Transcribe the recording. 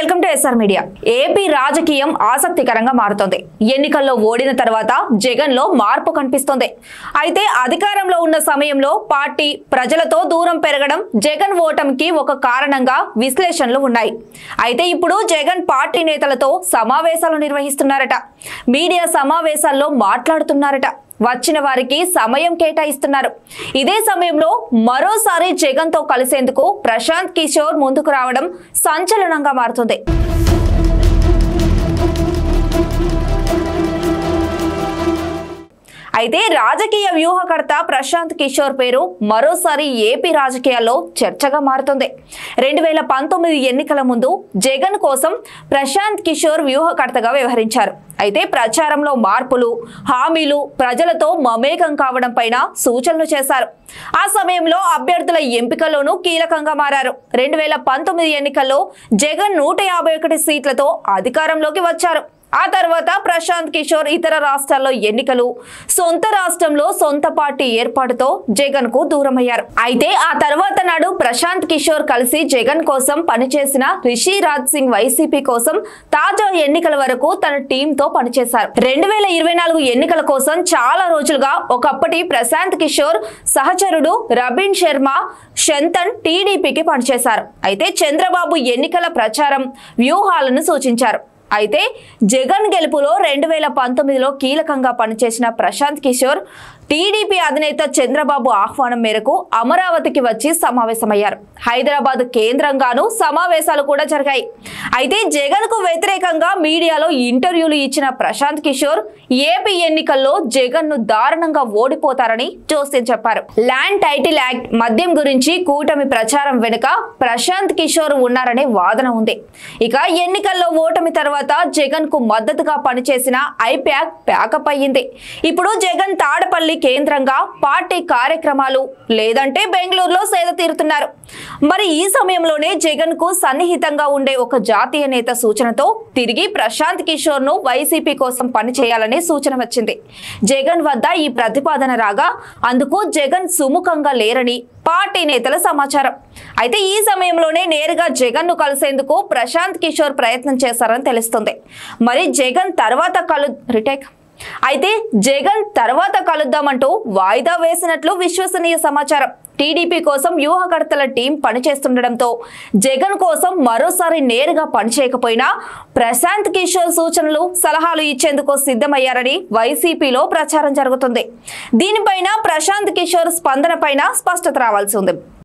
Welcome to SR media. AP రాజకీయం ఆసక్తికరంగా మారుతోంది. ఎన్నికల్లో ఓడిన తర్వాత జగన్ లో మార్పు కనిపిస్తోంది. అయితే అధికారంలో ఉన్న సమయంలో పార్టీ ప్రజలతో దూరం పెరగడం జగన్ ఓటమికి ఒక కారణంగా విశ్లేషణలు ఉన్నాయి. అయితే ఇప్పుడు జగన్ పార్టీ నేతలతో సమావేశాలు నిర్వహిస్తున్నారట. మీడియా సమావేశాల్లో మాట్లాడుతున్నారట. వచ్చిన వారికి సమయం కేటాయిస్తున్నారు. ఇదే సమయంలో మరోసారి జగన్ తో కలిసేందుకు ప్రశాంత్ కిషోర్ ముందుకు రావడం సంచలనంగా మారుతుంది. అయితే రాజకీయ వ్యూహకర్త ప్రశాంత్ కిషోర్ పేరు మరోసారి ఏపీ రాజకీయాల్లో చర్చగా మారుతుంది. 2019 ఎన్నికల ముందు జగన్ కోసం ప్రశాంత్ కిషోర్ వ్యూహకర్తగా వ్యవహరించారు. అయితే ప్రచారంలో మార్పులు, హామీలు, ప్రజలతో మమేకం కావడం పైన సూచనలు చేశారు. ఆ సమయంలో అభ్యర్థుల ఎంపికలోనూ కీలకంగా మారారు. 2019 ఎన్నికల్లో జగన్ 151 సీట్లతో అధికారంలోకి వచ్చారు. ఆ తర్వాత ప్రశాంత్ కిషోర్ ఇతర రాష్ట్రాల్లో ఎన్నికలు, సొంత రాష్ట్రంలో సొంత పార్టీ ఏర్పాటుతో జగన్ కు దూరమయ్యారు. అయితే ఆ తర్వాత నాడు ప్రశాంత్ కిషోర్ కలిసి జగన్ కోసం పనిచేసిన రిషి రాజ్ సింగ్ వైసీపీ కోసం తాజా ఎన్నికల వరకు తన టీంతో పనిచేశారు. 2024 ఎన్నికల కోసం చాలా రోజులుగా ఒకప్పటి ప్రశాంత్ కిషోర్ సహచరుడు రబీన్ శర్మ శంతన్ టీడీపీకి పనిచేశారు. అయితే చంద్రబాబు ఎన్నికల ప్రచారం వ్యూహాలను సూచించారు. అయితే జగన్ గెలుపులో 2019లో కీలకంగా పనిచేసిన ప్రశాంత్ కిషోర్ టీడీపీ అధినేత చంద్రబాబు ఆహ్వానం మేరకు అమరావతికి వచ్చి సమావేశమయ్యారు. హైదరాబాద్ కేంద్రంగానూ సమావేశాలు కూడా జరిగాయి. అయితే జగన్ కు వ్యతిరేకంగా మీడియాలో ఇంటర్వ్యూలు ఇచ్చిన ప్రశాంత్ కిషోర్ ఏపీ ఎన్నికల్లో జగన్ ను దారుణంగా ఓడిపోతారని జోస్యం చెప్పారు. ల్యాండ్ టైటిల్ యాక్ట్, మద్యం గురించి కూటమి ప్రచారం వెనుక ప్రశాంత్ కిషోర్ ఉన్నారనే వాదన ఉంది. ఇక ఎన్నికల్లో ఓటమి తర్వాత జగన్ కు మద్దతుగా పనిచేసిన ఐప్యాక్ ప్యాకప్ అయ్యింది. ఇప్పుడు జగన్ తాడపల్లి కేంద్రంగా పార్టీ కార్యక్రమాలు లేదంటే బెంగళూరులో సేద తీరుతున్నారు. మరి ఈ సమయంలోనే జగన్ కు సన్నిహితంగా ఉండే ఒక జాతీయ నేత సూచనతో తిరిగి ప్రశాంత్ కిషోర్ ను వైసీపీ కోసం పనిచేయాలనే సూచన వచ్చింది. జగన్ వద్ద ఈ ప్రతిపాదన రాగా అందుకు జగన్ సుముఖంగా లేరని పార్టీ నేతల సమాచారం. అయితే ఈ సమయంలోనే నేరుగా జగన్ ను కలిసేందుకు ప్రశాంత్ కిషోర్ ప్రయత్నం చేశారని తెలుస్తుంది. మరి జగన్ తర్వాత కలుద్దామంటూ వాయిదా వేసినట్లు విశ్వసనీయ సమాచారం. టీడీపీ కోసం వ్యూహకర్తల టీం పనిచేస్తుండటంతో జగన్ కోసం మరోసారి నేరుగా పనిచేయకపోయినా ప్రశాంత్ కిషోర్ సూచనలు, సలహాలు ఇచ్చేందుకు సిద్ధమయ్యారని వైసీపీలో ప్రచారం జరుగుతుంది. దీనిపైన ప్రశాంత్ కిషోర్ స్పందన పైన స్పష్టత రావాల్సి ఉంది.